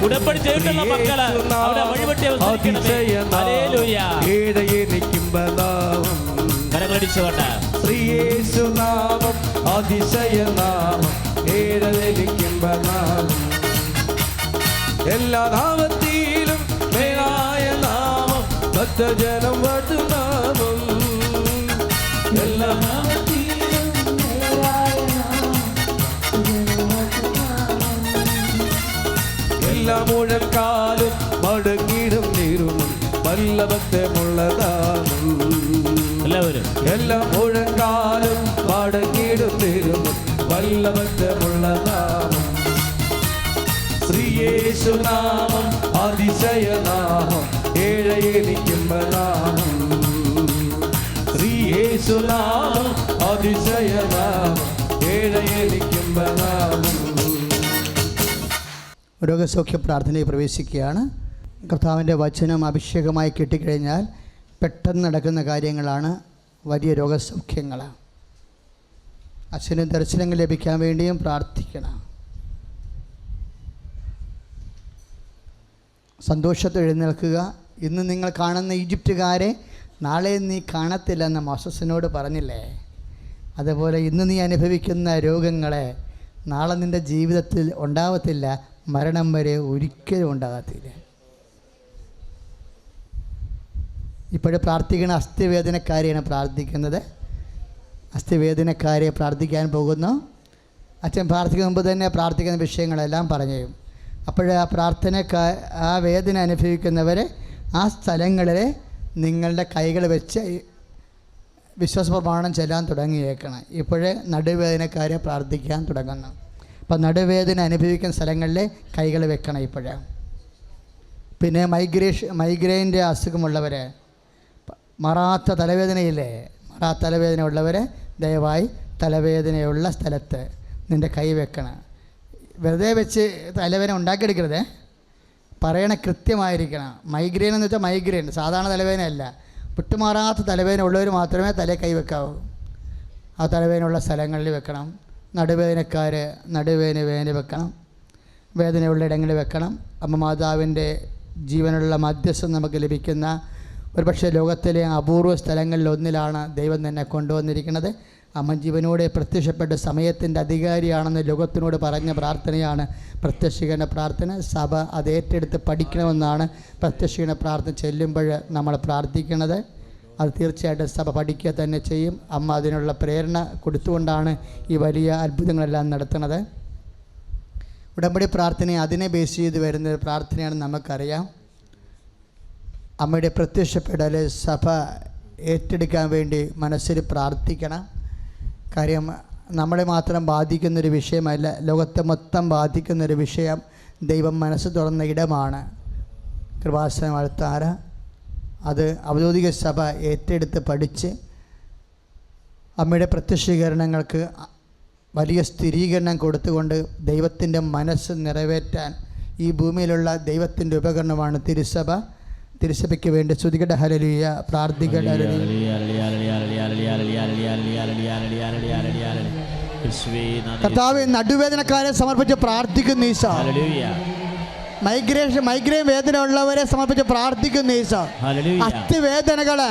ഉടമ്പടി ചെയ്തിട്ടുള്ള മക്കള് അവിടെ വഴിപറ്റി കരങ്ങളടിച്ചുകൊണ്ട് ശ്രീയേശുനാമം അതിശയനാമം ഏഴലിക്കുമ്പനാമം എല്ലാ നാമത്തിലും മേലായ നാമം ഭക്തജനം വടുനാമം എല്ലാ നാമത്തിലും മേലായ നാമം എല്ലാ മുഴക്കാലും മടങ്ങിടും നീരുമും വല്ലഭത്വമുള്ളതാകും എല്ലാവരും എല്ലാ മുഴക്കാലും മടങ്ങിടും നീരുമും വല്ലഭത്വമുള്ളതാകും ശ്രീയേശുനാമം അതിശയനാമം ഏഴയെനിക്കുമ്പനാമം ശ്രീയേശുനാമം അതിശയനാമം ഏഴയെനിക്കുമ്പനാമം. രോഗസൗഖ്യ പ്രാർത്ഥനയിൽ പ്രവേശിക്കുകയാണ്. കർത്താവിൻ്റെ വചനം അഭിഷേകമായി കിട്ടിക്കഴിഞ്ഞാൽ പെട്ടെന്ന് നടക്കുന്ന കാര്യങ്ങളാണ് വലിയ രോഗസൗഖ്യങ്ങൾ. അച്ഛന് ദർശനങ്ങൾ ലഭിക്കാൻ വേണ്ടിയും പ്രാർത്ഥിക്കണം. സന്തോഷത്തിൽ എഴുന്നേൽക്കുക. ഇന്ന് നിങ്ങൾ കാണുന്ന ഈജിപ്തുകാരെ നാളെ നീ കാണത്തില്ലെന്ന് മോസസിനോട് പറഞ്ഞില്ലേ? അതുപോലെ ഇന്ന് നീ അനുഭവിക്കുന്ന രോഗങ്ങളെ നാളെ നിൻ്റെ ജീവിതത്തിൽ ഉണ്ടാവത്തില്ല, മരണം വരെ ഒരിക്കലും ഉണ്ടാകത്തില്ല. ഇപ്പോഴും പ്രാർത്ഥിക്കുന്ന അസ്ഥിവേദനക്കാരെയാണ് പ്രാർത്ഥിക്കുന്നത്. അസ്ഥിവേദനക്കാരെ പ്രാർത്ഥിക്കാൻ പോകുന്നു. അച്ഛൻ പ്രാർത്ഥിക്കുന്ന മുമ്പ് തന്നെ പ്രാർത്ഥിക്കുന്ന വിഷയങ്ങളെല്ലാം പറഞ്ഞു. അപ്പോൾ ആ വേദന അനുഭവിക്കുന്നവരെ ആ സ്ഥലങ്ങളിൽ നിങ്ങളുടെ കൈകൾ വെച്ച് വിശ്വാസ പ്രമാണം ചെല്ലാൻ തുടങ്ങിയേക്കണം. ഇപ്പോഴേ നടുവേദനക്കാരെ പ്രാർത്ഥിക്കാൻ തുടങ്ങുന്നു. അപ്പം നടുവേദന അനുഭവിക്കുന്ന സ്ഥലങ്ങളിൽ കൈകൾ വെക്കണം ഇപ്പോഴേ. പിന്നെ മൈഗ്രെയിൻ്റെ അസുഖമുള്ളവർ, മറാത്ത തലവേദനയില്ലേ, മറാത്ത തലവേദന ഉള്ളവർ ദയവായി തലവേദനയുള്ള സ്ഥലത്ത് നിൻ്റെ കൈ വെക്കണം. വെറുതെ വെച്ച് തലവേദന ഉണ്ടാക്കിയെടുക്കരുത്, പറയണ കൃത്യമായിരിക്കണം. മൈഗ്രെയിൻ എന്ന് വെച്ചാൽ മൈഗ്രെയിൻ സാധാരണ തലവേദനയല്ല. വിട്ടുമാറാത്ത തലവേദന ഉള്ളവർ മാത്രമേ തലേ കൈ വെക്കാവൂ. ആ തലവേദനയുള്ള സ്ഥലങ്ങളിൽ വെക്കണം. നടുവേദനക്കാർ നടുവേദന വെക്കണം, വേദനയുള്ള ഇടങ്ങളിൽ വെക്കണം. അമ്മ മാതാവിൻ്റെ ജീവനുള്ള മധ്യസ്ഥം നമുക്ക് ലഭിക്കുന്ന ഒരുപക്ഷെ ലോകത്തിലെ അപൂർവ സ്ഥലങ്ങളിൽ ഒന്നിലാണ് ദൈവം തന്നെ കൊണ്ടുവന്നിരിക്കുന്നത്. അമ്മ ജീവനോടെ പ്രത്യക്ഷപ്പെട്ട സമയത്തിൻ്റെ അധികാരിയാണെന്ന് ലോകത്തിനോട് പറഞ്ഞ പ്രാർത്ഥനയാണ് പ്രത്യക്ഷീകരണ പ്രാർത്ഥന. സഭ അത് ഏറ്റെടുത്ത് പഠിക്കണമെന്നാണ് പ്രത്യക്ഷീകരണ പ്രാർത്ഥന ചെല്ലുമ്പോൾ നമ്മൾ പ്രാർത്ഥിക്കുന്നത്. അത് തീർച്ചയായിട്ടും സഭ പഠിക്കുക തന്നെ ചെയ്യും. അമ്മ അതിനുള്ള പ്രേരണ കൊടുത്തുകൊണ്ടാണ് ഈ വലിയ അത്ഭുതങ്ങളെല്ലാം നടത്തുന്നത്. ഉടമ്പടി പ്രാർത്ഥന അതിനെ ബേസ് ചെയ്ത് വരുന്ന പ്രാർത്ഥനയാണ് നമുക്കറിയാം. അമ്മയുടെ പ്രത്യക്ഷപ്പെടൽ സഭ ഏറ്റെടുക്കാൻ വേണ്ടി മനസ്സിൽ പ്രാർത്ഥിക്കണം. കാര്യം നമ്മളെ മാത്രം ബാധിക്കുന്നൊരു വിഷയമല്ല, ലോകത്തെ മൊത്തം ബാധിക്കുന്നൊരു വിഷയം. ദൈവം മനസ്സ് തുറന്ന ഇടമാണ് കൃപാസനം അൾത്താര. അത് ഔദ്യോഗിക സഭ ഏറ്റെടുത്ത് പഠിച്ച് അമ്മയുടെ പ്രത്യക്ഷീകരണങ്ങൾക്ക് വലിയ സ്ഥിരീകരണം കൊടുത്തുകൊണ്ട് ദൈവത്തിൻ്റെ മനസ്സ് നിറവേറ്റാൻ ഈ ഭൂമിയിലുള്ള ദൈവത്തിൻ്റെ ഉപകരണമാണ് തിരുസഭ. തിരുസഭയ്ക്ക് വേണ്ടി സ്തുതികട ഹല്ലേലൂയ, പ്രാർത്ഥിക്കട്ടെ. കർത്താവേ, നടുവേദനക്കാരെ സമർപ്പിച്ച് പ്രാർത്ഥിക്കുന്നു ഈശോ. മൈഗ്രെയിൻ വേദന ഉള്ളവരെ സമർപ്പിച്ച് പ്രാർത്ഥിക്കുന്നു ഈശോ. അസ്ഥിവേദനകള്,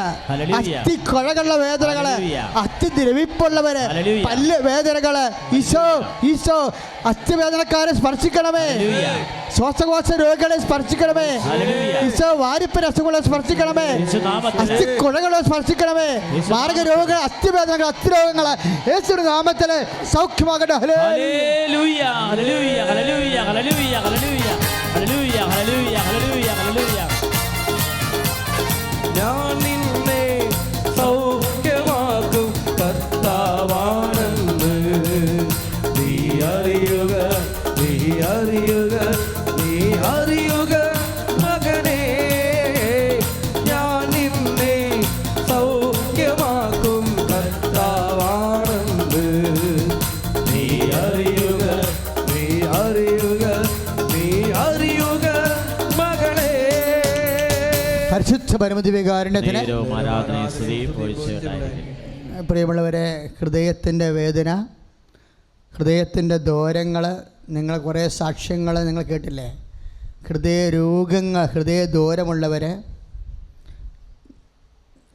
അസ്ഥിക്കുഴകളുടെ വേദനകള്, അസ്ഥി ദ്രവിപ്പുള്ളവര്, പല്ല് വേദനകള്, ഈശോ ഈശോ അസ്ഥിവേദനക്കാരെ സ്പർശിക്കണമേ. ശ്വാസകോശ രോഗികളെ സ്പർശിക്കണമേ ഈശോ. വാരിപ്പൻ അസുഖങ്ങളെ സ്പർശിക്കണമേ. അസ്ഥിക്കുഴകളെ സ്പർശിക്കണമേ. മാർഗരോഗങ്ങൾ, അസ്ഥിവേദനകൾ, അസ്ഥിരോഗങ്ങള് യേശുവിന്റെ നാമത്തില് സൗഖ്യമാകട്ടെ. ഹല്ലേലൂയ ഹല്ലേലൂയ ഹല്ലേലൂയ ഹല്ലേലൂയ ഹല്ലേലൂയ ഹല്ലേലൂയ ഹല്ലേലൂയ ഹല്ലേലൂയ ഹല്ലേലൂയ. ഞാൻ നിന്നെ സൗഖ്യമാക്കും കർത്താവാണെന്ന് നീ അറിയുക, നീ അറിയുക, നീ അറിയുക മകനേ. ഞാൻ നിന്നെ സൗഖ്യമാക്കും കർത്താവാണെന്ന് നീ അറിയുക, നീ അറിയുക, നീ അറിയുക മകളേ. പരിശുദ്ധ പരമദിവ്യകാരുണ്യത്തിന് പ്രിയമുള്ളവരെ, ഹൃദയത്തിൻ്റെ വേദന, ഹൃദയത്തിൻ്റെ ദോരങ്ങൾ, നിങ്ങൾ കുറേ സാക്ഷ്യങ്ങൾ നിങ്ങൾ കേട്ടില്ലേ? ഹൃദയ രോഗങ്ങൾ, ഹൃദയ ദൂരമുള്ളവർ,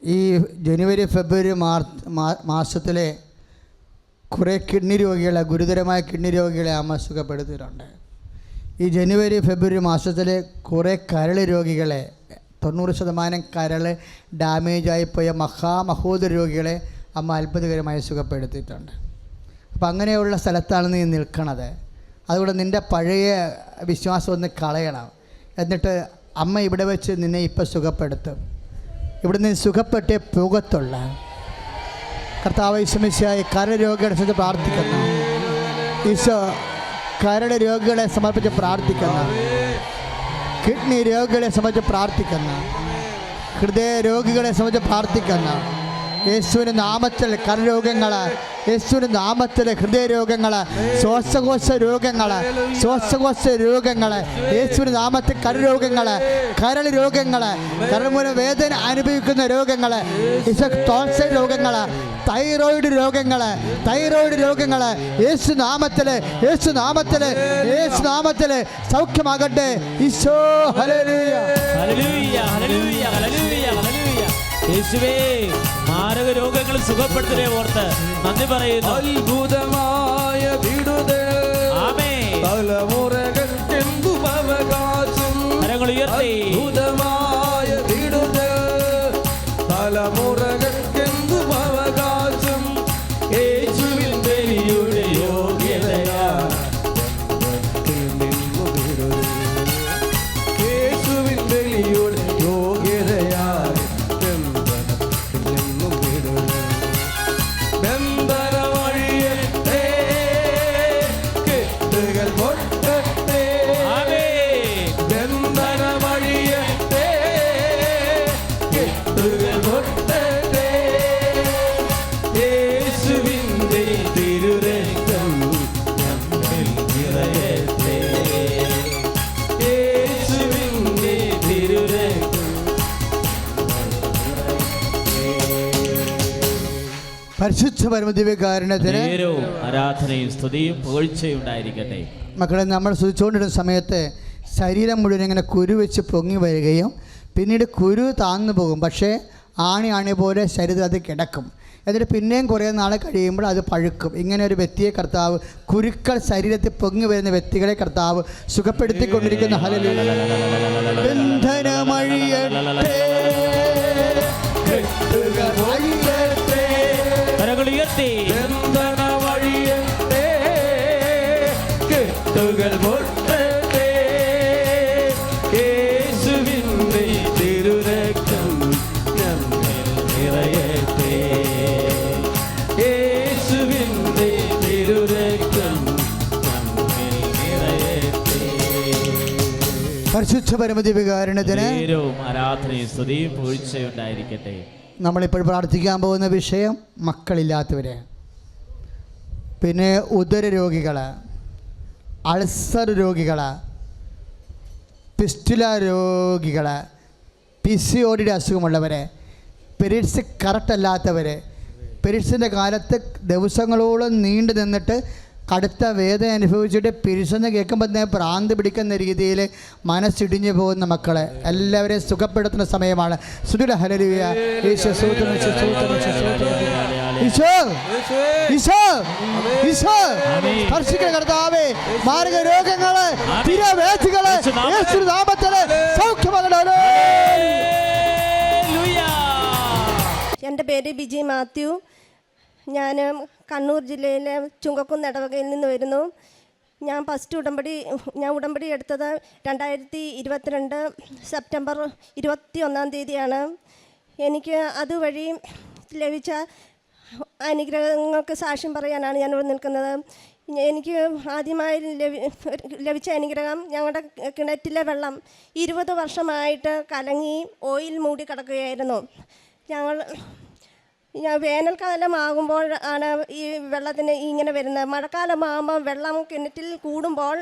ഈ ജനുവരി ഫെബ്രുവരി മാസത്തിലെ കുറേ കിഡ്നി രോഗികളെ, ഗുരുതരമായ കിഡ്നി രോഗികളെ അമ്മ സുഖപ്പെടുത്തിയിട്ടുണ്ട്. ഈ ജനുവരി ഫെബ്രുവരി മാസത്തിലെ കുറേ കരൾ രോഗികളെ, 90% കരൾ ഡാമേജായിപ്പോയ മഹാമഹോദര രോഗികളെ അമ്മ അത്ഭുതകരമായി സുഖപ്പെടുത്തിയിട്ടുണ്ട്. അപ്പം അങ്ങനെയുള്ള സ്ഥലത്താണ് നീ നിൽക്കണത്. അതുകൊണ്ട് നിൻ്റെ പഴയ വിശ്വാസം ഒന്ന് കളയണം. എന്നിട്ട് അമ്മ ഇവിടെ വെച്ച് നിന്നെ ഇപ്പം സുഖപ്പെടുത്തും. ഇവിടെ നിന്ന് സുഖപ്പെട്ടേ പോകത്തുള്ള. കർത്താവ് ഈശോമിശിഹായി കരൾ രോഗികളെ സംബന്ധിച്ച് പ്രാർത്ഥിക്കുന്നു. ഈശോ കരൾ രോഗികളെ സമർപ്പിച്ച് പ്രാർത്ഥിക്കുന്നു. കിഡ്നി രോഗികളെ സംബന്ധിച്ച് പ്രാർത്ഥിക്കുന്നു. ഹൃദയ രോഗികളെ സംബന്ധിച്ച് പ്രാർത്ഥിക്കുന്നു. യേശുവിൻ്റെ നാമത്തിൽ കരരോഗങ്ങൾ, യേശുവിൻ്റെ നാമത്തിൽ ഹൃദയരോഗങ്ങൾ, ശ്വാസകോശ രോഗങ്ങൾ, യേശുവിൻ്റെ നാമത്തിൽ കരരോഗങ്ങൾ, കരൾ രോഗങ്ങൾ, കരൾ മൂലം വേദന അനുഭവിക്കുന്ന രോഗങ്ങൾ, ടോൺസൈൽ രോഗങ്ങൾ, തൈറോയിഡ് രോഗങ്ങൾ, യേശു നാമത്തിൽ സൗഖ്യമാകട്ടെ. ഈശോ ഹല്ലേലൂയ, ഹല്ലേലൂയ, ഹല്ലേലൂയ, ഹല്ലേലൂയ, ഹല്ലേലൂയ. യേശുവേ, മാരക രോഗങ്ങൾ സുഖപ്പെടുത്തലേ ഓർത്ത് നന്ദി പറയുന്നു. അത്ഭുതമായ വിടുതൽ, ആമേൻ. തലമുറകൾക്കെന്തും അവകാശം. കരങ്ങൾ ഉയർത്തി. അത്ഭുതമായ വിടുതൽ, തലമുറകൾക്കെന്തും അവകാശം. യേശുവിൻ ബലിയുടെ യോഗ്യതയാൽ നിന്നു വിടുതൽ. യേശുവിൻ ബലിയുടെ യോഗ്യതയാൽ പരിശുദ്ധ പരമദിവ്യകാരുണ്യത്തിന് ആരാധനയും സ്തുതിയും പുകഴ്ചയും ഉണ്ടായിരിക്കട്ടെ. മക്കളെ, നമ്മൾ സ്തുതിച്ചുകൊണ്ടിരുന്ന സമയത്ത് ശരീരം മുഴുവൻ ഇങ്ങനെ കുരു വെച്ച് പൊങ്ങി വരികയും പിന്നീട് കുരു താന്നു പോകും. പക്ഷേ ആണി പോലെ ശരീരം അത് കിടക്കും. എന്നിട്ട് പിന്നെയും കുറേ നാൾ കഴിയുമ്പോൾ അത് പഴുക്കും. ഇങ്ങനെ ഒരു വ്യക്തിയെ കർത്താവ്, കുരുക്കൾ ശരീരത്തിൽ പൊങ്ങി വരുന്ന വ്യക്തികളെ കർത്താവ് സുഖപ്പെടുത്തിക്കൊണ്ടിരിക്കുന്ന പരിശുദ്ധ പരമദിവ്യകാരുണ്യത്തിന് ആരാധനയും സ്തുതിയും പുകഴ്ചയും ഉണ്ടായിരിക്കട്ടെ. നമ്മളിപ്പോൾ പ്രാർത്ഥിക്കാൻ പോകുന്ന വിഷയം മക്കളില്ലാത്തവരെ, പിന്നെ ഉദര രോഗികൾ, അൾസർ രോഗികൾ, പിസ്റ്റുല രോഗികൾ, PCOD അസുഖമുള്ളവർ, പീരീഡ്സ് കറക്റ്റ് അല്ലാത്തവർ, പീരീഡ്സിൻ്റെ കാലത്ത് ദിവസങ്ങളോളം നീണ്ടു നിന്നിട്ട് കടുത്ത വേദന അനുഭവിച്ചിട്ട് പിരിച്ചെന്ന് കേൾക്കുമ്പോൾ തന്നെ ഭ്രാന്ത് പിടിക്കുന്ന രീതിയിൽ മനസ്സിടിഞ്ഞു പോകുന്ന മക്കളെ എല്ലാവരെയും സുഖപ്പെടുത്തുന്ന സമയമാണ്. സ്തുതിയുടെ ഹല്ലേലൂയ. ഈശോ സ്തോത്രം, ഈശോ സ്തോത്രം, ഈശോ സ്തോത്രം. ഈശോ ഈശോ ഈശോ സ്പർശിക്കുന്ന കർത്താവേ, മാരക രോഗങ്ങള്, തിരവേദികള് യേശുവിന്റെ നാമത്തില് സൗഖ്യമാകട്ടെ. എൻ്റെ പേര് ബിജി മാത്യു. ഞാൻ കണ്ണൂർ ജില്ലയിലെ ചുങ്കക്കുന്ന് ഇടവകയിൽ നിന്ന് വരുന്നു. ഞാൻ ഉടമ്പടി എടുത്തത് 2022 സെപ്റ്റംബർ 21 എനിക്ക് അതുവഴി ലഭിച്ച അനുഗ്രഹങ്ങൾക്ക് സാക്ഷ്യം പറയാനാണ് ഞാനിവിടെ നിൽക്കുന്നത്. എനിക്ക് ആദ്യമായി ലഭിച്ച അനുഗ്രഹം, ഞങ്ങളുടെ കിണറ്റിലെ വെള്ളം 20 വർഷമായിട്ട് കലങ്ങി ഓയിൽ മൂടി കിടക്കുകയായിരുന്നു. വേനൽക്കാലമാകുമ്പോൾ ആണ് ഈ വെള്ളത്തിന് ഇങ്ങനെ വരുന്നത്. മഴക്കാലമാകുമ്പോൾ വെള്ളം കിണറ്റിൽ കൂടുമ്പോൾ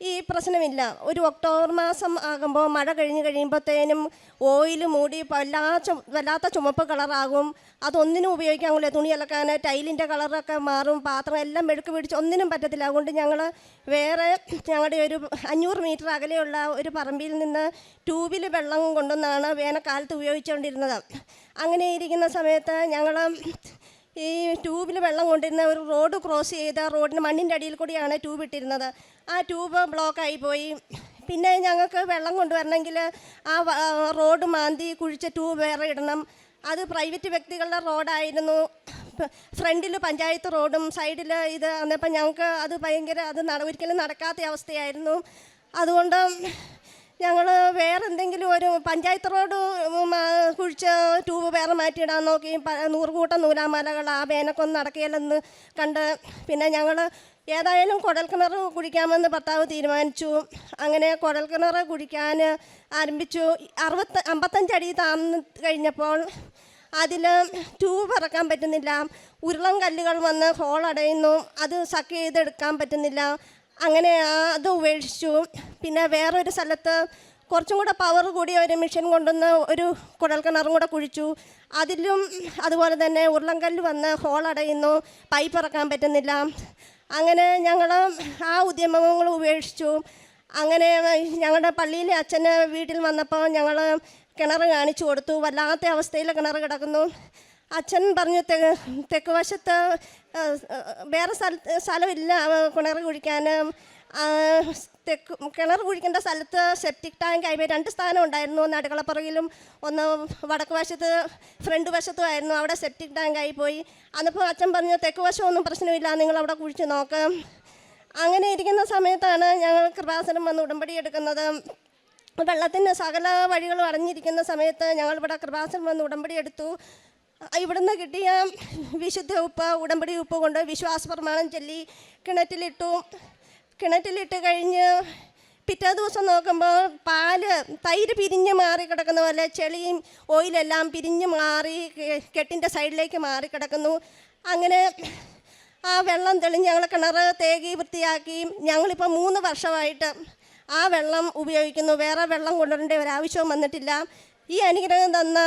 ഈ പ്രശ്നമില്ല. ഒരു ഒക്ടോബർ മാസം ആകുമ്പോൾ മഴ കഴിയുമ്പോഴത്തേനും ഓയിൽ മൂടി വല്ലാത്ത ചുമപ്പ് കളറാകും. അതൊന്നിനും ഉപയോഗിക്കാൻ കൊള്ളില്ല. തുണി അലക്കാൻ ടൈലിൻ്റെ കളറൊക്കെ മാറും, പാത്രം എല്ലാം മെഴുക്ക് പിടിച്ച് ഒന്നിനും പറ്റത്തില്ല. അതുകൊണ്ട് ഞങ്ങൾ വേറെ ഞങ്ങളുടെ ഒരു 500 മീറ്റർ അകലെയുള്ള ഒരു പറമ്പിൽ നിന്ന് ട്യൂബിൽ വെള്ളം കൊണ്ടുവന്നാണ് വേനൽക്കാലത്ത് ഉപയോഗിച്ചുകൊണ്ടിരുന്നത്. അങ്ങനെ ഇരിക്കുന്ന സമയത്ത് ഞങ്ങൾ ഈ ട്യൂബിൽ വെള്ളം കൊണ്ടിരുന്ന ഒരു റോഡ് ക്രോസ് ചെയ്ത് റോഡിന് മണ്ണിൻ്റെ അടിയിൽ കൂടിയാണ് ട്യൂബ് ഇട്ടിരുന്നത്. ആ ട്യൂബ് ബ്ലോക്കായി പോയി. പിന്നെ ഞങ്ങൾക്ക് വെള്ളം കൊണ്ടുവരണമെങ്കിൽ ആ റോഡ് മാന്തി കുഴിച്ച ട്യൂബ് വേറെ ഇടണം. അത് പ്രൈവറ്റ് വ്യക്തികളുടെ റോഡായിരുന്നു. ഫ്രണ്ടിൽ പഞ്ചായത്ത് റോഡും സൈഡിൽ ഇത് വന്നപ്പോൾ ഞങ്ങൾക്ക് അത് ഒരിക്കലും നടക്കാത്ത അവസ്ഥയായിരുന്നു. അതുകൊണ്ട് ഞങ്ങൾ വേറെ എന്തെങ്കിലും ഒരു പഞ്ചായത്ത് റോഡ് കുഴിച്ച് ട്യൂബ് വേറെ മാറ്റിയിടാൻ നോക്കി. 100 കൂട്ടം നൂലാമലകൾ ആ വേനക്കൊന്നും നടക്കുകയില്ലെന്ന് കണ്ട് പിന്നെ ഞങ്ങൾ ഏതായാലും കുഴൽക്കിണർ കുഴിക്കാമെന്ന് ഭർത്താവ് തീരുമാനിച്ചു. അങ്ങനെ കുഴൽക്കിണർ കുഴിക്കാൻ ആരംഭിച്ചു. 55 അടി താഴ്ന്നു കഴിഞ്ഞപ്പോൾ അതിൽ ട്യൂബ് ഇറക്കാൻ പറ്റുന്നില്ല. ഉരുളം കല്ലുകൾ വന്ന് ഹോളടയുന്നു. അത് സക്ക് ചെയ്തെടുക്കാൻ പറ്റുന്നില്ല. അങ്ങനെ അത് ഉപേക്ഷിച്ചു. പിന്നെ വേറൊരു സ്ഥലത്ത് കുറച്ചും കൂടെ പവർ കൂടിയ ഒരു മെഷീൻ കൊണ്ടുവന്ന് ഒരു കുഴൽക്കിണറും കൂടെ കുഴിച്ചു. അതിലും അതുപോലെ തന്നെ ഉരുളൻകല്ല് വന്ന് ഹോളടയുന്നു, പൈപ്പ് ഇറക്കാൻ പറ്റുന്നില്ല. അങ്ങനെ ഞങ്ങൾ ആ ഉദ്യമങ്ങൾ ഉപേക്ഷിച്ചു. അങ്ങനെ ഞങ്ങളുടെ പള്ളിയിലെ അച്ഛന് വീട്ടിൽ വന്നപ്പോൾ ഞങ്ങൾ കിണർ കാണിച്ചു കൊടുത്തു. വല്ലാത്ത അവസ്ഥയിൽ കിണർ കിടക്കുന്നു. അച്ഛൻ പറഞ്ഞു തെക്ക് വശത്ത് വേറെ സ്ഥലമില്ല കിണർ കുഴിക്കാൻ. കിണർ കുഴിക്കേണ്ട സ്ഥലത്ത് സെപ്റ്റിക് ടാങ്ക് ആയി 2 സ്ഥാനം ഉണ്ടായിരുന്നു. ഒന്ന് അടുക്കളപ്പുറകിലും ഒന്ന് വടക്ക് വശത്ത് ഫ്രണ്ട് വശത്തുമായിരുന്നു. അവിടെ സെപ്റ്റിക് ടാങ്ക് ആയിപ്പോയി. അന്നിപ്പോൾ അച്ഛൻ പറഞ്ഞു തെക്ക് വശമൊന്നും പ്രശ്നമില്ല, നിങ്ങൾ അവിടെ കുഴിച്ച് നോക്കാം. അങ്ങനെ ഇരിക്കുന്ന സമയത്താണ് ഞങ്ങൾ കൃപാസനം വന്ന് ഉടമ്പടി എടുക്കുന്നത്. വെള്ളത്തിൻ്റെ സകല വഴികളും അടഞ്ഞിരിക്കുന്ന സമയത്ത് ഞങ്ങളിവിടെ കൃപാസനം വന്ന് ഉടമ്പടി എടുത്തു. ഇവിടുന്ന് കിട്ടിയ വിശുദ്ധ ഉപ്പ്, ഉടമ്പടി ഉപ്പ് കൊണ്ട് വിശ്വാസ പ്രമാണം ചൊല്ലി കിണറ്റിലിട്ട് കഴിഞ്ഞ് പിറ്റേ ദിവസം നോക്കുമ്പോൾ തൈര് പിരിഞ്ഞ് മാറി കിടക്കുന്ന പോലെ ചെളിയും ഓയിലെല്ലാം പിരിഞ്ഞ് മാറി കെട്ടിൻ്റെ സൈഡിലേക്ക് മാറി കിടക്കുന്നു. അങ്ങനെ ആ വെള്ളം തെളിഞ്ഞ് ഞങ്ങൾ കിണർ തേകി വൃത്തിയാക്കി. ഞങ്ങളിപ്പോൾ 3 വർഷമായിട്ട് ആ വെള്ളം ഉപയോഗിക്കുന്നു. വേറെ വെള്ളം കൊണ്ടുവരേണ്ട ഒരാവശ്യവും വന്നിട്ടില്ല. ഈ അനുഗ്രഹം തന്ന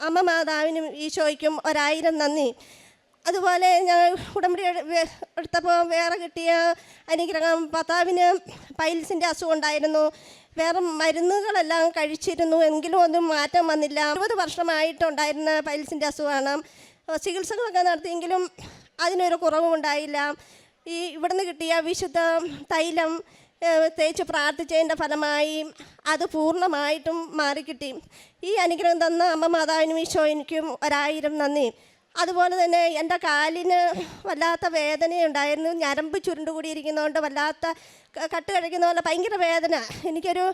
അമ്മ മാതാവിനും ഈശോയ്ക്കും 1000 നന്ദി. അതുപോലെ ഞങ്ങൾ ഉടമ്പടി എടുത്തപ്പോൾ വേറെ കിട്ടിയ അനുഗ്രഹം, ഭർത്താവിന് പൈൽസിൻ്റെ അസുഖം ഉണ്ടായിരുന്നു. വേറെ മരുന്നുകളെല്ലാം കഴിച്ചിരുന്നു, എങ്കിലും ഒന്നും മാറ്റം വന്നില്ല. 20 വർഷമായിട്ടുണ്ടായിരുന്ന പൈൽസിൻ്റെ അസുഖമാണ്. ചികിത്സകളൊക്കെ നടത്തിയെങ്കിലും അതിനൊരു കുറവും ഉണ്ടായില്ല. ഇവിടുന്ന് കിട്ടിയ വിശുദ്ധ തൈലം തേച്ച് പ്രാർത്ഥിച്ചതിൻ്റെ ഫലമായി അത് പൂർണ്ണമായിട്ടും മാറിക്കിട്ടി. ഈ അനുഗ്രഹം തന്ന അമ്മ മാതാവിനും ഈശോയ്ക്കും 1000 നന്ദി. അതുപോലെ തന്നെ എൻ്റെ കാലിന് വല്ലാത്ത വേദനയുണ്ടായിരുന്നു. ഞരമ്പ് ചുരുണ്ടുകൂടിയിരിക്കുന്നതുകൊണ്ട് വല്ലാത്ത കട്ട് കഴിക്കുന്ന പോലെ ഭയങ്കര വേദന. എനിക്കൊരു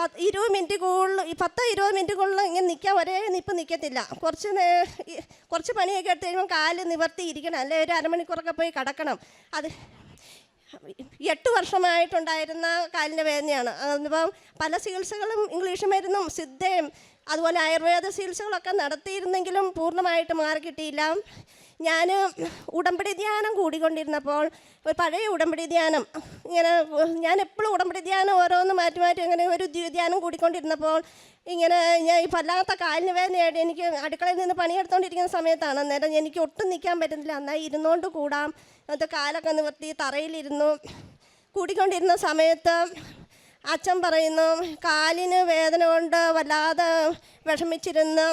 10-20 മിനിറ്റുകളിൽ ഇങ്ങനെ നിൽക്കാൻ ഒരേ നിപ്പ് നിൽക്കത്തില്ല. കുറച്ച് പണിയൊക്കെ എടുത്ത് കഴിയുമ്പോൾ കാല് നിവർത്തി ഇരിക്കണം, അല്ലെ ഒരു അരമണിക്കൂറൊക്കെ പോയി കിടക്കണം. അത് 8 വർഷമായിട്ടുണ്ടായിരുന്ന കാലിൻ്റെ വേദനയാണ്. അതിപ്പം പല ചികിത്സകളും ഇംഗ്ലീഷ് മരുന്നും സിദ്ധയും അതുപോലെ ആയുർവേദ ചികിത്സകളൊക്കെ നടത്തിയിരുന്നെങ്കിലും പൂർണ്ണമായിട്ട് മാറിക്കിട്ടിയില്ല. ഞാൻ ഉടമ്പടി ധ്യാനം കൂടിക്കൊണ്ടിരുന്നപ്പോൾ ഒരു പഴയ ഉടമ്പടി ധ്യാനം ഇങ്ങനെ ഞാൻ എപ്പോഴും ഉടമ്പടി ധ്യാനം ഓരോന്ന് മാറ്റി അങ്ങനെ ഒരു ധ്യാനം കൂടിക്കൊണ്ടിരുന്നപ്പോൾ ഇങ്ങനെ ഞാൻ ഈ വല്ലാത്ത കാലിന് വേദനയായിട്ട് എനിക്ക് അടുക്കളയിൽ നിന്ന് പണിയെടുത്തുകൊണ്ടിരിക്കുന്ന സമയത്താണ്. അന്നേരം എനിക്ക് ഒട്ടും നിൽക്കാൻ പറ്റുന്നില്ല. എന്നാൽ ഇരുന്നുകൊണ്ട് കൂടാം. എന്നിട്ട് കാലൊക്കെ നിവർത്തി തറയിലിരുന്നു. കൂടിക്കൊണ്ടിരുന്ന സമയത്ത് അച്ഛൻ പറയുന്നു, കാലിന് വേദന കൊണ്ട് വല്ലാതെ വിഷമിച്ചിരുന്ന്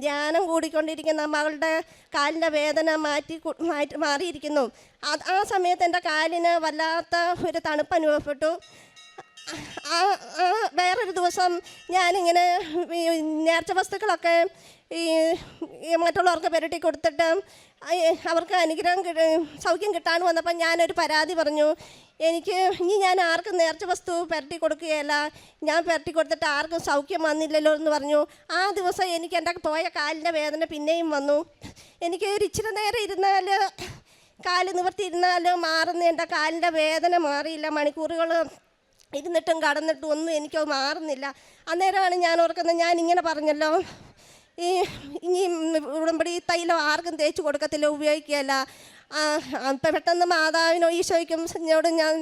ധ്യാനം കൂടിക്കൊണ്ടിരിക്കുന്ന മകളുടെ കാലിൻ്റെ വേദന മാറിയിരിക്കുന്നു. ആ സമയത്ത് എൻ്റെ കാലിന് വല്ലാത്ത ഒരു തണുപ്പ് അനുഭവപ്പെട്ടു. വേറൊരു ദിവസം ഞാനിങ്ങനെ നേർച്ച വസ്തുക്കളൊക്കെ മറ്റുള്ളവർക്ക് പുരട്ടി കൊടുത്തിട്ട് അവർക്ക് സൗഖ്യം കിട്ടാൻ വന്നപ്പോൾ ഞാനൊരു പരാതി പറഞ്ഞു. ഇനി ഞാൻ ആർക്കും നേർച്ച വസ്തു പുരട്ടി കൊടുക്കുകയല്ല, ഞാൻ പുരട്ടി കൊടുത്തിട്ട് ആർക്കും സൗഖ്യം വന്നില്ലല്ലോ എന്ന് പറഞ്ഞു. ആ ദിവസം എനിക്ക് എൻ്റെ പോയ കാലിൻ്റെ വേദന പിന്നെയും വന്നു. എനിക്ക് ഒരു ഇച്ചിരി നേരം ഇരുന്നാൽ കാല് നിവർത്തിയിരുന്നാൽ മാറുന്ന എൻ്റെ കാലിൻ്റെ വേദന മാറിയില്ല. മണിക്കൂറുകൾ ഇരുന്നിട്ടും കടന്നിട്ടും ഒന്നും എനിക്ക് മാറുന്നില്ല. അന്നേരമാണ് ഞാൻ ഓർക്കുന്നത്, ഞാൻ ഇങ്ങനെ പറഞ്ഞല്ലോ, ഇനി ഉടമ്പടി തൈലം ആർക്കും തേച്ച് കൊടുക്കത്തില്ല, ഉപയോഗിക്കുകയല്ല. പെട്ടെന്ന് മാതാവിനോ ഈശോയ്ക്കും എന്നോട് ഞാൻ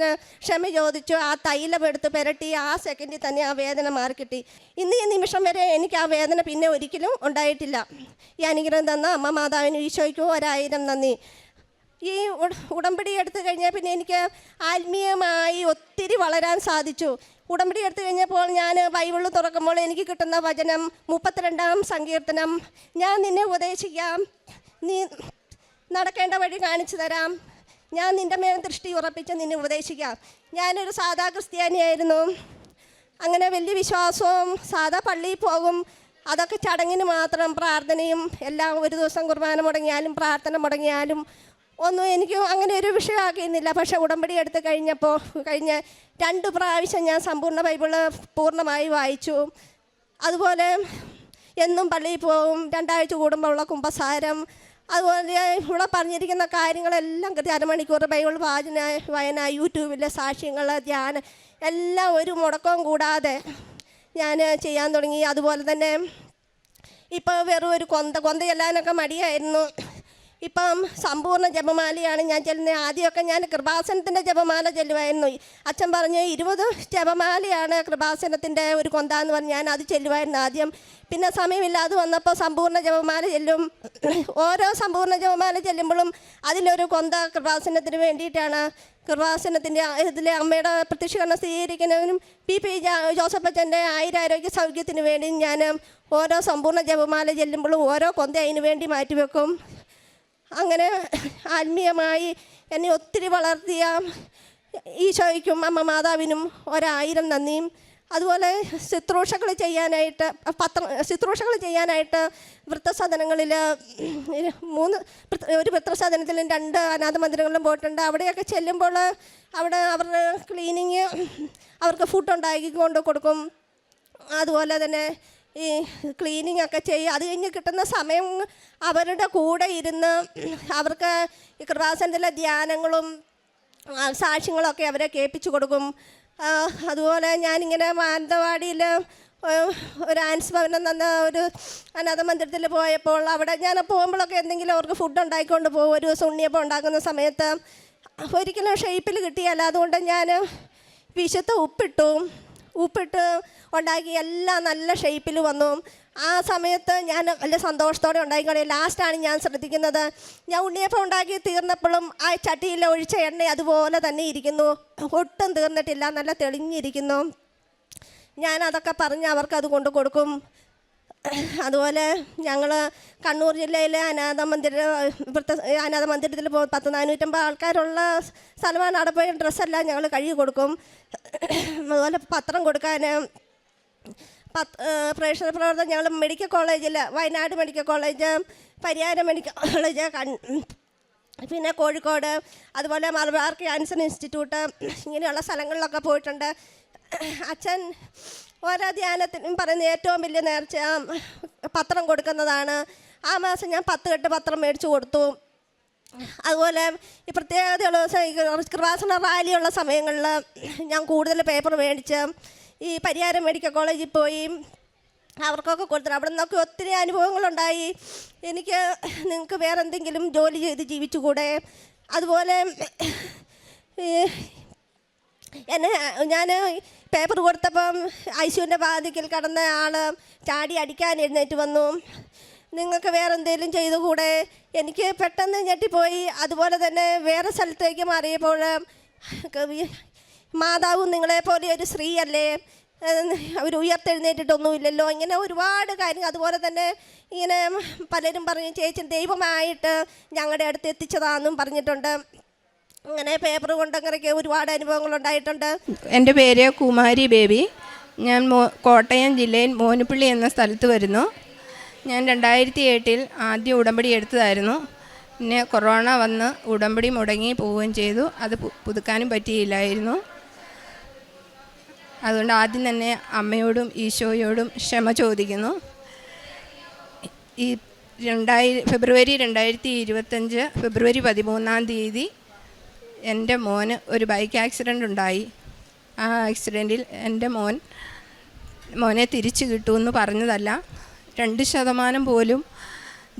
ക്ഷമ ചോദിച്ചു. ആ തൈലം എടുത്ത് പുരട്ടി ആ സെക്കൻഡിൽ തന്നെ ആ വേദന മാറിക്കിട്ടി. ഇന്ന് ഈ നിമിഷം വരെ എനിക്ക് ആ വേദന പിന്നെ ഒരിക്കലും ഉണ്ടായിട്ടില്ല. ഈ അനുഗ്രഹം തന്ന അമ്മ മാതാവിനും ഈശോയ്ക്കും 1000 നന്ദി. ഈ ഉടമ്പടി എടുത്തു കഴിഞ്ഞാൽ പിന്നെ എനിക്ക് ആത്മീയമായി ഒത്തിരി വളരാൻ സാധിച്ചു. ഉടമ്പടി എടുത്തു കഴിഞ്ഞപ്പോൾ ഞാൻ ബൈബിൾ തുറക്കുമ്പോൾ എനിക്ക് കിട്ടുന്ന വചനം 32-ാം സങ്കീർത്തനം, ഞാൻ നിന്നെ ഉപദേശിക്കാം, നീ നടക്കേണ്ട വഴി കാണിച്ചു തരാം, ഞാൻ നിൻ്റെ മേൽ ദൃഷ്ടി ഉറപ്പിച്ച് നിന്നെ ഉപദേശിക്കാം. ഞാനൊരു സാധാ ക്രിസ്ത്യാനിയായിരുന്നു. അങ്ങനെ വലിയ വിശ്വാസവും സാധാ പള്ളിയിൽ പോകും, അതൊക്കെ ചടങ്ങിന് മാത്രം, പ്രാർത്ഥനയും എല്ലാം. ഒരു ദിവസം കുർബാന മുടങ്ങിയാലും പ്രാർത്ഥന മുടങ്ങിയാലും ഒന്നും എനിക്ക് അങ്ങനെ ഒരു വിഷയമാക്കിയിരുന്നില്ല. പക്ഷേ ഉടമ്പടി എടുത്ത് കഴിഞ്ഞപ്പോൾ കഴിഞ്ഞ 2 പ്രാവശ്യം ഞാൻ സമ്പൂർണ്ണ ബൈബിള് പൂർണ്ണമായി വായിച്ചു. അതുപോലെ എന്നും പള്ളിയിൽ പോകും, 2 ആഴ്ച കൂടുമ്പോൾ ഉള്ള കുമ്പസാരം, അതുപോലെ ഇവിടെ പറഞ്ഞിരിക്കുന്ന കാര്യങ്ങളെല്ലാം കൃത്യം 1 മണിക്കൂർ ബൈബിൾ വായന, യൂട്യൂബിലെ സാക്ഷ്യങ്ങൾ, ധ്യാനം എല്ലാം ഒരു മുടക്കവും കൂടാതെ ഞാൻ ചെയ്യാൻ തുടങ്ങി. അതുപോലെ തന്നെ ഇപ്പോൾ വെറും ഒരു കൊന്ത ചെല്ലാനൊക്കെ മടിയായിരുന്നു. ഇപ്പം സമ്പൂർണ്ണ ജപമാലയാണ് ഞാൻ ചെല്ലുന്നത്. ആദ്യമൊക്കെ ഞാൻ കൃപാസനത്തിൻ്റെ ജപമാല ചെല്ലുമായിരുന്നു. അച്ഛൻ പറഞ്ഞ് 20 ജപമാലയാണ് കൃപാസനത്തിൻ്റെ ഒരു കൊന്താന്ന് പറഞ്ഞ് ഞാൻ അത് ചെല്ലുമായിരുന്നു ആദ്യം. പിന്നെ സമയമില്ലാതെ വന്നപ്പോൾ സമ്പൂർണ്ണ ജപമാല ചെല്ലും. ഓരോ സമ്പൂർണ്ണ ജപമാല ചെല്ലുമ്പോഴും അതിലൊരു കൊന്ത കൃപാസനത്തിന് വേണ്ടിയിട്ടാണ്. കൃപാസനത്തിൻ്റെ ഇതിലെ അമ്മയുടെ പ്രത്യക്ഷീകരണം സ്വീകരിക്കുന്നതിനും പി ജോസഫ് അച്ഛൻ്റെ 1000 ആരോഗ്യ സൗഖ്യത്തിന് വേണ്ടി ഞാൻ ഓരോ സമ്പൂർണ്ണ ജപമാല ചെല്ലുമ്പോഴും ഓരോ കൊന്ത അതിന് വേണ്ടി മാറ്റിവെക്കും. അങ്ങനെ ആത്മീയമായി എന്നെ ഒത്തിരി വളർത്തിയ ഈശോയ്ക്കും അമ്മ മാതാവിനും 1000 നന്ദിയും. അതുപോലെ ശുശ്രൂഷകൾ ചെയ്യാനായിട്ട് വൃദ്ധസദനങ്ങളിൽ ഒരു വൃദ്ധസദനത്തിലും 2 അനാഥ മന്ദിരങ്ങളിലും പോയിട്ടുണ്ട്. അവിടെയൊക്കെ ചെല്ലുമ്പോൾ അവിടെ അവരുടെ ക്ലീനിങ്, അവർക്ക് ഫുഡ് ഉണ്ടാക്കി കൊണ്ട് കൊടുക്കും. അതുപോലെ തന്നെ ഈ ക്ലീനിങ് ഒക്കെ ചെയ്യും. അത് കഴിഞ്ഞ് കിട്ടുന്ന സമയം അവരുടെ കൂടെ ഇരുന്ന് അവർക്ക് ഈ കൃപാസനത്തിലെ ധ്യാനങ്ങളും സാക്ഷ്യങ്ങളൊക്കെ അവരെ കേൾപ്പിച്ചു കൊടുക്കും. അതുപോലെ ഞാനിങ്ങനെ മാനന്തവാടിയിൽ ഒരു ആൻസ് ഭവനം എന്ന ഒരു അനാഥ മന്ദിരത്തിൽ പോയപ്പോൾ അവിടെ ഞാൻ പോകുമ്പോഴൊക്കെ എന്തെങ്കിലും അവർക്ക് ഫുഡ് ഉണ്ടാക്കിക്കൊണ്ട് പോകും. ഒരു ദിവസം ഉണ്ണിയപ്പം ഉണ്ടാക്കുന്ന സമയത്ത് ഒരിക്കലും ഷേപ്പിൽ കിട്ടിയല്ല. അതുകൊണ്ട് ഞാൻ വിശുദ്ധ ഉപ്പിട്ട് ഉണ്ടാക്കി എല്ലാം നല്ല ഷേപ്പിൽ വന്നു. ആ സമയത്ത് ഞാൻ വലിയ സന്തോഷത്തോടെ ഉണ്ടാക്കിക്കൊണ്ട് ലാസ്റ്റാണ് ഞാൻ ശ്രദ്ധിക്കുന്നത്, ഞാൻ ഉണ്ണിയപ്പം ഉണ്ടാക്കി തീർന്നപ്പോഴും ആ ചട്ടിയിൽ ഒഴിച്ച എണ്ണ അതുപോലെ തന്നെ ഇരിക്കുന്നു, ഒട്ടും തീർന്നിട്ടില്ല, നല്ല തെളിഞ്ഞിരിക്കുന്നു. ഞാൻ അതൊക്കെ പറഞ്ഞ് അവർക്ക് അത് കൊണ്ട് കൊടുക്കും. അതുപോലെ ഞങ്ങൾ കണ്ണൂർ ജില്ലയിലെ അനാഥ മന്ദിരത്തിൽ 450 ആൾക്കാരുള്ള സ്ഥലമാണ്. അവിടെ പോയി ഡ്രസ്സെല്ലാം ഞങ്ങൾ കഴുകി കൊടുക്കും. അതുപോലെ പത്രം കൊടുക്കാൻ പ്രേക്ഷക പ്രവർത്തനം ഞങ്ങൾ മെഡിക്കൽ കോളേജിൽ, Wayanad medical college, Pariyaram medical college, പിന്നെ കോഴിക്കോട്, അതുപോലെ മലബാർ ക്യാൻസർ ഇൻസ്റ്റിറ്റ്യൂട്ട്, ഇങ്ങനെയുള്ള സ്ഥലങ്ങളിലൊക്കെ പോയിട്ടുണ്ട്. അച്ഛൻ ഓരോ ധ്യാനത്തിനും പറയുന്ന ഏറ്റവും വലിയ നേർച്ച പത്രം കൊടുക്കുന്നതാണ്. ആ മാസം ഞാൻ 10 കെട്ട് പത്രം മേടിച്ചു കൊടുത്തു. അതുപോലെ ഈ പ്രത്യേകതയുള്ള ദിവസം കൃപാസന റാലിയുള്ള സമയങ്ങളിൽ ഞാൻ കൂടുതൽ പേപ്പർ മേടിച്ച് ഈ പരിയാരം മെഡിക്കൽ കോളേജിൽ പോയി അവർക്കൊക്കെ കൊടുത്തിട്ട് അവിടെ നിന്നൊക്കെ ഒത്തിരി അനുഭവങ്ങളുണ്ടായി. എനിക്ക് നിങ്ങൾക്ക് വേറെ എന്തെങ്കിലും ജോലി ചെയ്ത് ജീവിച്ചുകൂടെ? അതുപോലെ ഞാൻ പേപ്പർ കൊടുത്തപ്പം ഐശുവിൻ്റെ വാതിക്കൽ കടന്ന ആൾ ചാടി അടിക്കാൻ എഴുന്നേറ്റ് വന്നു. നിങ്ങൾക്ക് വേറെ എന്തെങ്കിലും ചെയ്തുകൂടെ? എനിക്ക് പെട്ടെന്ന് ഞെട്ടിപ്പോയി. അതുപോലെ തന്നെ വേറെ സ്ഥലത്തേക്ക് മാറിയപ്പോൾ മാതാവും നിങ്ങളെപ്പോലെ ഒരു സ്ത്രീയല്ലേ, അവർ ഉയർത്തെഴുന്നേറ്റിട്ടൊന്നുമില്ലല്ലോ, ഇങ്ങനെ ഒരുപാട് കാര്യങ്ങൾ. അതുപോലെ തന്നെ ഇങ്ങനെ പലരും പറഞ്ഞ് ചേച്ചി ദൈവമായിട്ട് ഞങ്ങളുടെ അടുത്ത് എത്തിച്ചതാണെന്നും പറഞ്ഞിട്ടുണ്ട്. അങ്ങനെ പേപ്പർ കൊണ്ടങ്ങനെയൊക്കെ ഒരുപാട് അനുഭവങ്ങളുണ്ടായിട്ടുണ്ട്. എൻ്റെ പേര് കുമാരി ബേബി. ഞാൻ കോട്ടയം ജില്ലയിൽ മോനുപ്പള്ളി എന്ന സ്ഥലത്ത് വരുന്നു. ഞാൻ 2007 ആദ്യം ഉടമ്പടി എടുത്തതായിരുന്നു. പിന്നെ കൊറോണ വന്ന് ഉടമ്പടി മുടങ്ങി പോവുകയും ചെയ്തു. അത് പുതുക്കാനും പറ്റിയില്ലായിരുന്നു. അതുകൊണ്ട് ആദ്യം തന്നെ അമ്മയോടും ഈശോയോടും ക്ഷമ ചോദിക്കുന്നു. ഈ ഫെബ്രുവരി 2025 ഫെബ്രുവരി 13 എൻ്റെ മോന് ഒരു ബൈക്ക് ആക്സിഡൻ്റ് ഉണ്ടായി. ആ ആക്സിഡൻറ്റിൽ എൻ്റെ മോനെ തിരിച്ചു കിട്ടുമെന്ന് പറഞ്ഞതല്ല, 2% പോലും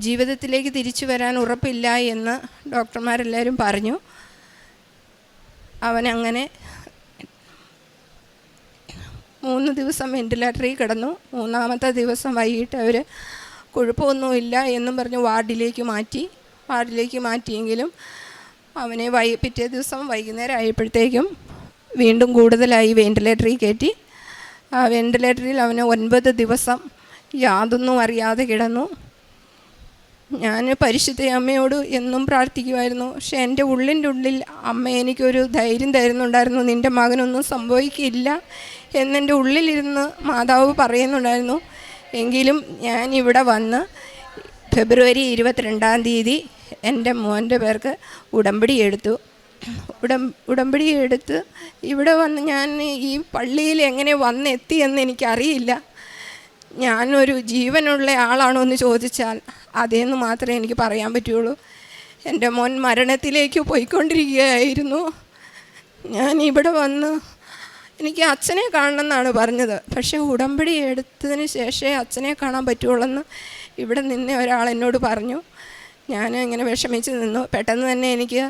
ജീവിതത്തിലേക്ക് തിരിച്ചു വരാൻ ഉറപ്പില്ല എന്ന് ഡോക്ടർമാരെല്ലാവരും പറഞ്ഞു. അവനങ്ങനെ 3 ദിവസം വെൻറ്റിലേറ്ററിൽ കിടന്നു. 3-ാമത്തെ ദിവസം വൈകിട്ട് അവർ കുഴപ്പമൊന്നുമില്ല എന്നും പറഞ്ഞ് വാർഡിലേക്ക് മാറ്റിയെങ്കിലും അവനെ പിറ്റേ ദിവസം വൈകുന്നേരം ആയപ്പോഴത്തേക്കും വീണ്ടും കൂടുതലായി വെൻറ്റിലേറ്ററിൽ കയറ്റി. ആ വെൻറ്റിലേറ്ററിൽ അവന് 9 ദിവസം യാതൊന്നും അറിയാതെ കിടന്നു. ഞാൻ പരിശുദ്ധ അമ്മയോട് എന്നും പ്രാർത്ഥിക്കുമായിരുന്നു. പക്ഷെ എൻ്റെ ഉള്ളിൽ അമ്മ എനിക്കൊരു ധൈര്യം തരുന്നുണ്ടായിരുന്നു, നിൻ്റെ മകനൊന്നും സംഭവിക്കില്ല എന്നെൻ്റെ ഉള്ളിലിരുന്ന് മാതാവ് പറയുന്നുണ്ടായിരുന്നു. എങ്കിലും ഞാൻ ഇവിടെ വന്ന് ഫെബ്രുവരി 22-ാം തീയതി എൻ്റെ മോൻ്റെ പേർക്ക് ഉടമ്പടി എടുത്തു. ഉടമ്പടി എടുത്ത് ഇവിടെ വന്ന് ഞാൻ ഈ പള്ളിയിൽ എങ്ങനെ വന്നെത്തിയെന്ന് എനിക്കറിയില്ല. ഞാനൊരു ജീവനുള്ള ആളാണോ എന്ന് ചോദിച്ചാൽ അതേന്ന് മാത്രമേ എനിക്ക് പറയാൻ പറ്റുള്ളൂ. എൻ്റെ മോൻ മരണത്തിലേക്ക് പോയിക്കൊണ്ടിരിക്കുകയായിരുന്നു. ഞാൻ ഇവിടെ വന്ന് എനിക്ക് അച്ഛനെ കാണണമെന്നാണ് പറഞ്ഞത്. പക്ഷേ ഉടമ്പടി എടുത്തതിന് ശേഷമേ അച്ഛനെ കാണാൻ പറ്റുള്ളൂ ഇവിടെ നിന്ന് ഒരാൾ എന്നോട് പറഞ്ഞു. ഞാൻ ഇങ്ങനെ വിഷമിച്ച് നിന്നു. പെട്ടെന്ന് തന്നെ എനിക്ക്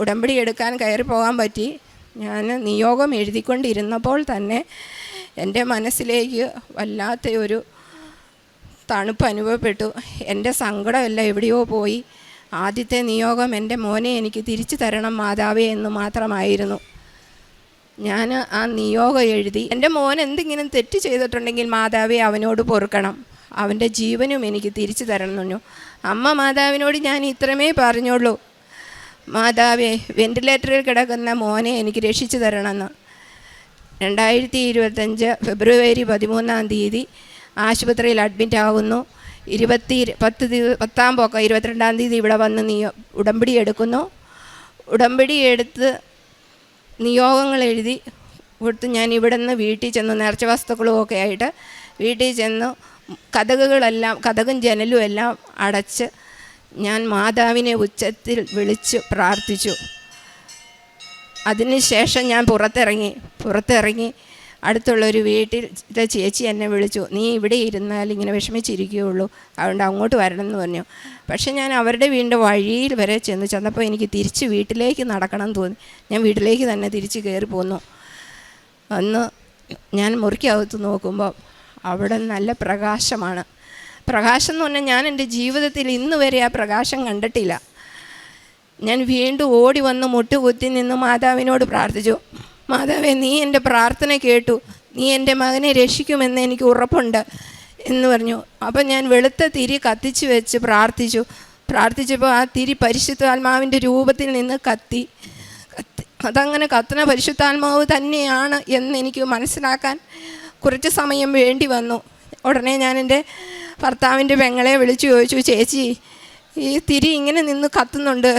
ഉടമ്പടി എടുക്കാൻ കയറി പോകാൻ പറ്റി. ഞാൻ നിയോഗം എഴുതിക്കൊണ്ടിരുന്നപ്പോൾ തന്നെ എൻ്റെ മനസ്സിലേക്ക് വല്ലാത്ത ഒരു തണുപ്പ് അനുഭവപ്പെട്ടു. എൻ്റെ സങ്കടമെല്ലാം എവിടെയോ പോയി. ആദ്യത്തെ നിയോഗം എൻ്റെ മോനെ എനിക്ക് തിരിച്ചു തരണം മാതാവേ എന്ന് മാത്രമായിരുന്നു. ഞാൻ ആ നിയോഗം എഴുതി. എൻ്റെ മോൻ എന്തെങ്കിലും തെറ്റ് ചെയ്തിട്ടുണ്ടെങ്കിൽ മാതാവേ അവനോട് പൊറുക്കണം, അവൻ്റെ ജീവനും എനിക്ക് തിരിച്ചു തരണം എന്ന് പറഞ്ഞു. അമ്മ മാതാവിനോട് ഞാൻ ഇത്രമേ പറഞ്ഞുള്ളൂ, മാതാവേ വെൻറ്റിലേറ്ററിൽ കിടക്കുന്ന മോനെ എനിക്ക് രക്ഷിച്ചു തരണമെന്ന്. 2025 ഫെബ്രുവരി 13-ാം തീയതി ആശുപത്രിയിൽ അഡ്മിറ്റ് ആകുന്നു. 10-ാം പോക്ക 22-ാം തീയതി ഇവിടെ വന്ന് ഉടമ്പടി എടുക്കുന്നു. ഉടമ്പടി എടുത്ത് നിയോഗങ്ങൾ എഴുതി കൊടുത്ത് ഞാൻ ഇവിടെ നിന്ന് വീട്ടിൽ ചെന്നു. നേർച്ച വസ്തുക്കളും ഒക്കെ ആയിട്ട് വീട്ടിൽ ചെന്നു. കതകും ജനലും എല്ലാം അടച്ച് ഞാൻ മാതാവിനെ ഉച്ചത്തിൽ വിളിച്ച് പ്രാർത്ഥിച്ചു. അതിനുശേഷം ഞാൻ പുറത്തിറങ്ങി അടുത്തുള്ളൊരു വീട്ടിലെ ചേച്ചി എന്നെ വിളിച്ചു. നീ ഇവിടെ ഇരുന്നാൽ ഇങ്ങനെ വിഷമിച്ചിരിക്കുകയുള്ളൂ, അതുകൊണ്ട് അങ്ങോട്ട് വരണം എന്ന് പറഞ്ഞു. പക്ഷേ ഞാൻ അവരുടെ വീടിൻ്റെ വഴിയിൽ വരെ ചെന്നപ്പോൾ എനിക്ക് തിരിച്ച് വീട്ടിലേക്ക് നടക്കണം എന്ന് തോന്നി. ഞാൻ വീട്ടിലേക്ക് തന്നെ തിരിച്ച് കയറി പോന്നു. അന്ന് ഞാൻ മുറിക്കകത്ത് നോക്കുമ്പോൾ അവിടെ നല്ല പ്രകാശമാണ്. പ്രകാശം എന്ന് പറഞ്ഞാൽ ഞാൻ എൻ്റെ ജീവിതത്തിൽ ഇന്ന് വരെ ആ പ്രകാശം കണ്ടിട്ടില്ല. ഞാൻ വീണ്ടും ഓടി വന്ന് മുട്ടുകുത്തി നിന്ന് മാതാവിനോട് പ്രാർത്ഥിച്ചു. മാതാവേ, നീ എൻ്റെ പ്രാർത്ഥന കേട്ടു, നീ എൻ്റെ മകനെ രക്ഷിക്കുമെന്ന് എനിക്ക് ഉറപ്പുണ്ട് എന്ന് പറഞ്ഞു. അപ്പം ഞാൻ വെളുത്ത തിരി കത്തിച്ച് വെച്ച് പ്രാർത്ഥിച്ചപ്പോൾ ആ തിരി പരിശുദ്ധാത്മാവിൻ്റെ രൂപത്തിൽ നിന്ന് കത്തി. അതങ്ങനെ കത്തുന്ന പരിശുദ്ധാത്മാവ് തന്നെയാണ് എന്ന് എനിക്ക് മനസ്സിലാക്കാൻ കുറച്ച് സമയം വേണ്ടി വന്നു. ഉടനെ ഞാൻ എൻ്റെ ഭർത്താവിൻ്റെ പെങ്ങളെ വിളിച്ചു ചോദിച്ചു, ചേച്ചി ഈ തിരി ഇങ്ങനെ നിന്ന് കത്തുന്നുണ്ട്,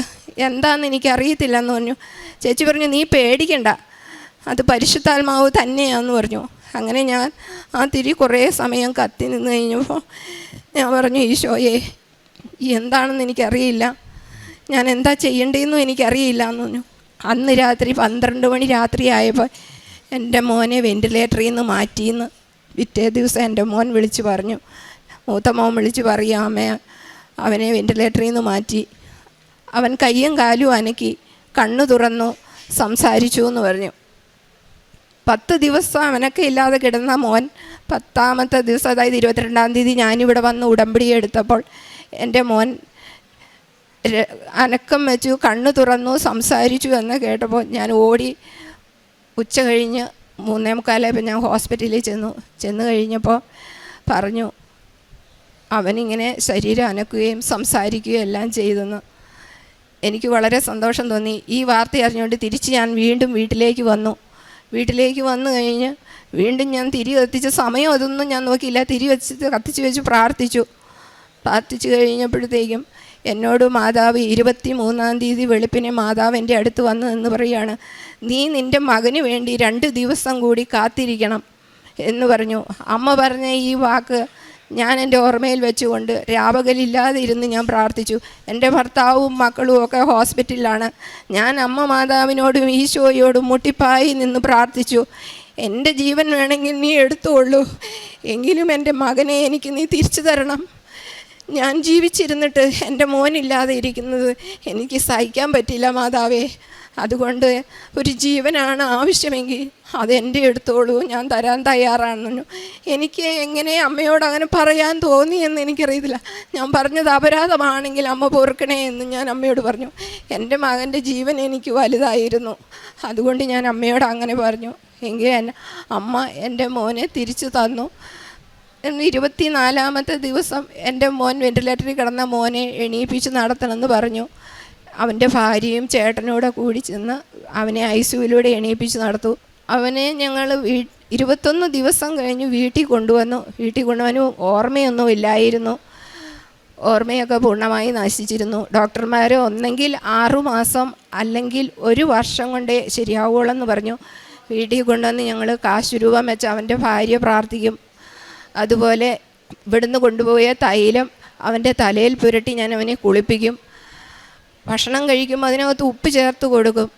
എന്താണെന്ന് എനിക്കറിയത്തില്ലെന്ന് പറഞ്ഞു. ചേച്ചി പറഞ്ഞു, നീ പേടിക്കണ്ട, അത് പരിശുദ്ധാത്മാവ് തന്നെയാണെന്ന് പറഞ്ഞു. അങ്ങനെ ഞാൻ ആ തിരി കുറേ സമയം കത്തി നിന്ന് കഴിഞ്ഞപ്പോൾ ഞാൻ പറഞ്ഞു, ഈശോയെ എന്താണെന്ന് എനിക്കറിയില്ല, ഞാൻ എന്താ ചെയ്യേണ്ടതെന്നും എനിക്കറിയില്ല എന്ന് പറഞ്ഞു. അന്ന് രാത്രി 12 മണി രാത്രിയായപ്പോൾ എൻ്റെ മോനെ വെൻറ്റിലേറ്ററിൽ നിന്ന് മാറ്റിയെന്ന് പിറ്റേ ദിവസം എൻ്റെ മോൻ വിളിച്ച് പറഞ്ഞു. മൂത്ത മോൻ വിളിച്ച് പറയാമേ അവനെ വെൻറ്റിലേറ്ററിൽ നിന്ന് മാറ്റി. അവൻ കയ്യും കാലും അനക്കി കണ്ണു തുറന്നു സംസാരിച്ചു എന്ന് പറഞ്ഞു. 10 ദിവസം അവനൊക്കെ ഇല്ലാതെ കിടന്ന മോൻ 10-ാമത്തെ ദിവസം, അതായത് 22-ാം തീയതി ഞാനിവിടെ വന്ന് ഉടമ്പടി എടുത്തപ്പോൾ എൻ്റെ മോൻ അനക്കം വെച്ചു, കണ്ണു തുറന്നു, സംസാരിച്ചു എന്ന് കേട്ടപ്പോൾ ഞാൻ ഓടി. ഉച്ച കഴിഞ്ഞ് 3:45 ഞാൻ ഹോസ്പിറ്റലിൽ ചെന്ന് കഴിഞ്ഞപ്പോൾ പറഞ്ഞു, അവനിങ്ങനെ ശരീരം അനക്കുകയും സംസാരിക്കുകയും എല്ലാം ചെയ്തെന്ന്. എനിക്ക് വളരെ സന്തോഷം തോന്നി. ഈ വാർത്ത അറിഞ്ഞുകൊണ്ട് തിരിച്ച് ഞാൻ വീണ്ടും വീട്ടിലേക്ക് വന്നു കഴിഞ്ഞ് വീണ്ടും ഞാൻ തിരി കത്തിച്ച സമയം അതൊന്നും ഞാൻ നോക്കിയില്ല. കത്തിച്ച് വെച്ച് പ്രാർത്ഥിച്ചു കഴിഞ്ഞപ്പോഴത്തേക്കും എന്നോട് മാതാവ് 23-ാം തീയതി വെളുപ്പിനെ മാതാവ് എൻ്റെ അടുത്ത് വന്ന് എന്ന് പറയുകയാണ്, നീ നിൻ്റെ മകന് വേണ്ടി 2 ദിവസം കൂടി കാത്തിരിക്കണം എന്ന് പറഞ്ഞു. അമ്മ പറഞ്ഞ ഈ വാക്ക് ഞാൻ എൻ്റെ ഓർമ്മയിൽ വെച്ചുകൊണ്ട് രാപകലില്ലാതെ ഇരുന്ന് ഞാൻ പ്രാർത്ഥിച്ചു. എൻ്റെ ഭർത്താവും മക്കളും ഒക്കെ ഹോസ്പിറ്റലിലാണ്. ഞാൻ അമ്മ മാതാവിനോടും ഈശോയോടും മുട്ടിപ്പായി നിന്ന് പ്രാർത്ഥിച്ചു, എൻ്റെ ജീവൻ വേണമെങ്കിൽ നീ എടുത്തുകൊള്ളൂ, എങ്കിലും എൻ്റെ മകനെ എനിക്ക് നീ തിരിച്ചു തരണം. ഞാൻ ജീവിച്ചിരുന്നിട്ട് എൻ്റെ മോനില്ലാതെ ഇരിക്കുന്നത് എനിക്ക് സഹിക്കാൻ പറ്റില്ല മാതാവേ. അതുകൊണ്ട് ഒരു ജീവനാണ് ആവശ്യമെങ്കിൽ അതെൻ്റെ എടുത്തോളൂ, ഞാൻ തരാൻ തയ്യാറാണെന്നു. എനിക്ക് എങ്ങനെ അമ്മയോട് അങ്ങനെ പറയാൻ തോന്നിയെന്ന് എനിക്കറിയത്തില്ല. ഞാൻ പറഞ്ഞത് അപരാധമാണെങ്കിൽ അമ്മ പൊറുക്കണേ എന്ന് ഞാൻ അമ്മയോട് പറഞ്ഞു. എൻ്റെ മകൻ്റെ ജീവൻ എനിക്ക് വലുതായിരുന്നു, അതുകൊണ്ട് ഞാൻ അമ്മയോട് അങ്ങനെ പറഞ്ഞു. എങ്കിൽ അമ്മ എൻ്റെ മോനെ തിരിച്ചു തന്നു. 24-ാമത്തെ ദിവസം എൻ്റെ മോൻ വെൻറ്റിലേറ്ററിൽ കിടന്ന മോനെ എണീപ്പിച്ച് നടത്തണമെന്ന് പറഞ്ഞു. അവൻ്റെ ഭാര്യയും ചേട്ടനോടെ കൂടി ചെന്ന് അവനെ ICUവിലൂടെ എണീപ്പിച്ച് നടത്തു. അവനെ ഞങ്ങൾ 21 ദിവസം കഴിഞ്ഞ് വീട്ടിൽ കൊണ്ടുവന്നു. വീട്ടിൽ കൊണ്ടുവന്നു ഓർമ്മയൊന്നുമില്ലായിരുന്നു, ഓർമ്മയൊക്കെ പൂർണ്ണമായി നശിച്ചിരുന്നു. ഡോക്ടർമാർ ഒന്നെങ്കിൽ 6 മാസം അല്ലെങ്കിൽ 1 വർഷം കൊണ്ടേ ശരിയാവുള്ളൂ പറഞ്ഞു. വീട്ടിൽ കൊണ്ടുവന്ന് ഞങ്ങൾ കാശ് രൂപം വെച്ച് അവൻ്റെ ഭാര്യ പ്രാർത്ഥിക്കും. അതുപോലെ ഇവിടുന്ന് കൊണ്ടുപോയ തൈലം അവൻ്റെ തലയിൽ പുരട്ടി ഞാൻ അവനെ കുളിപ്പിക്കും. ഭക്ഷണം കഴിക്കുമ്പോൾ അതിനകത്ത് ഉപ്പ് ചേർത്ത് കൊടുക്കും,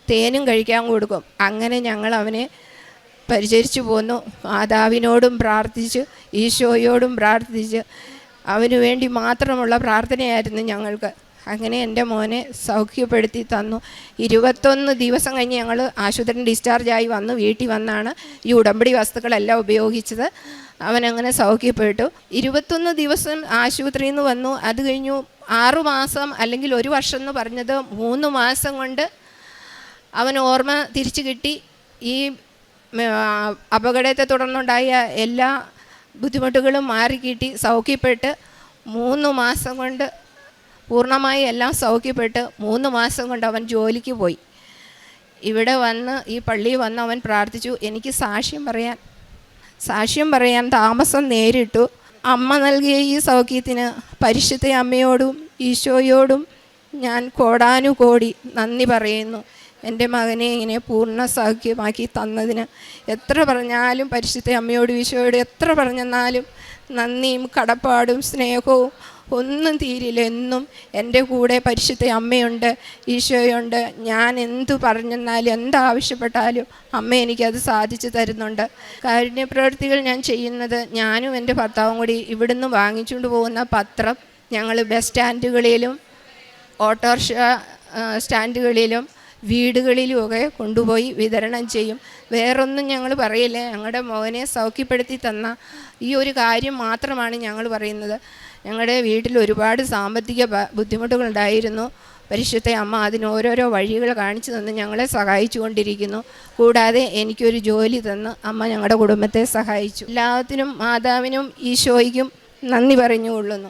തേനും കഴിക്കാൻ കൊടുക്കും. അങ്ങനെ ഞങ്ങൾ അവനെ പരിചരിച്ചു പോന്നു. മാതാവിനോടും പ്രാർത്ഥിച്ച് ഈശോയോടും പ്രാർത്ഥിച്ച് അവന് വേണ്ടി മാത്രമുള്ള പ്രാർത്ഥനയായിരുന്നു ഞങ്ങൾക്ക്. അങ്ങനെ എൻ്റെ മോനെ സൗഖ്യപ്പെടുത്തി തന്നു. 21 ദിവസം കഴിഞ്ഞ് ഞങ്ങൾ ആശുപത്രിയിൽ ഡിസ്ചാർജായി വന്നു. വീട്ടിൽ വന്നാണ് ഈ ഉടമ്പടി വസ്തുക്കളെല്ലാം ഉപയോഗിച്ചത്. അവനങ്ങനെ സൗഖ്യപ്പെട്ടു. 21 ദിവസം ആശുപത്രിയിൽ നിന്ന് വന്നു. അത് കഴിഞ്ഞു 6 മാസം അല്ലെങ്കിൽ 1 വർഷം എന്ന് പറഞ്ഞത് 3 മാസം കൊണ്ട് അവൻ ഓർമ്മ തിരിച്ചു കിട്ടി. ഈ അപകടത്തെ തുടർന്നുണ്ടായ എല്ലാ ബുദ്ധിമുട്ടുകളും മാറിക്കിട്ടി, സൗഖ്യപ്പെട്ട് 3 മാസം കൊണ്ട് പൂർണ്ണമായി എല്ലാം സൗഖ്യപ്പെട്ട് 3 മാസം കൊണ്ട് അവൻ ജോലിക്ക് പോയി. ഇവിടെ വന്ന് ഈ പള്ളിയിൽ വന്ന് അവൻ പ്രാർത്ഥിച്ചു. എനിക്ക് സാക്ഷ്യം പറയാൻ താമസം നേരിട്ടു. അമ്മ നൽകിയ ഈ സൗഖ്യത്തിന് പരിശുദ്ധ അമ്മയോടും ഈശോയോടും ഞാൻ കോടാനുകോടി നന്ദി പറയുന്നു. എൻ്റെ മകനെ ഇങ്ങനെ പൂർണ്ണ സൗഖ്യമാക്കി തന്നതിന് എത്ര പറഞ്ഞാലും പരിശുദ്ധ അമ്മയോടും ഈശോയോടും എത്ര പറഞ്ഞെന്നാലും നന്ദിയും കടപ്പാടും സ്നേഹവും ഒന്നും തീരില്ല. എന്നും എൻ്റെ കൂടെ പരിശുദ്ധ അമ്മയുണ്ട്, ഈശോയുണ്ട്. ഞാൻ എന്തു പറഞ്ഞെന്നാലും എന്താവശ്യപ്പെട്ടാലും അമ്മ എനിക്കത് സാധിച്ചു തരുന്നുണ്ട്. കാരുണ്യപ്രവൃത്തികൾ ഞാൻ ചെയ്യുന്നത് ഞാനും എൻ്റെ ഭർത്താവും കൂടി ഇവിടുന്ന് വാങ്ങിച്ചുകൊണ്ട് പോകുന്ന പത്രം ഞങ്ങൾ ബസ് സ്റ്റാൻഡുകളിലും ഓട്ടോറിക്ഷ സ്റ്റാൻഡുകളിലും വീടുകളിലുമൊക്കെ കൊണ്ടുപോയി വിതരണം ചെയ്യും. വേറൊന്നും ഞങ്ങൾ പറയില്ല. ഞങ്ങളുടെ മോനെ സൗഖ്യപ്പെടുത്തി തന്ന ഈ ഒരു കാര്യം മാത്രമാണ് ഞങ്ങൾ പറയുന്നത്. ഞങ്ങളുടെ വീട്ടിൽ ഒരുപാട് സാമ്പത്തിക ബുദ്ധിമുട്ടുകളുണ്ടായിരുന്നു. പരിശുദ്ധ അമ്മ അതിന് ഓരോരോ വഴികൾ കാണിച്ചു തന്ന് ഞങ്ങളെ സഹായിച്ചു കൊണ്ടിരിക്കുന്നു. കൂടാതെ എനിക്കൊരു ജോലി തന്ന് അമ്മ ഞങ്ങളുടെ കുടുംബത്തെ സഹായിച്ചു. എല്ലാത്തിനും മാതാവിനും ഈശോയ്ക്കും നന്ദി പറഞ്ഞുകൊള്ളുന്നു.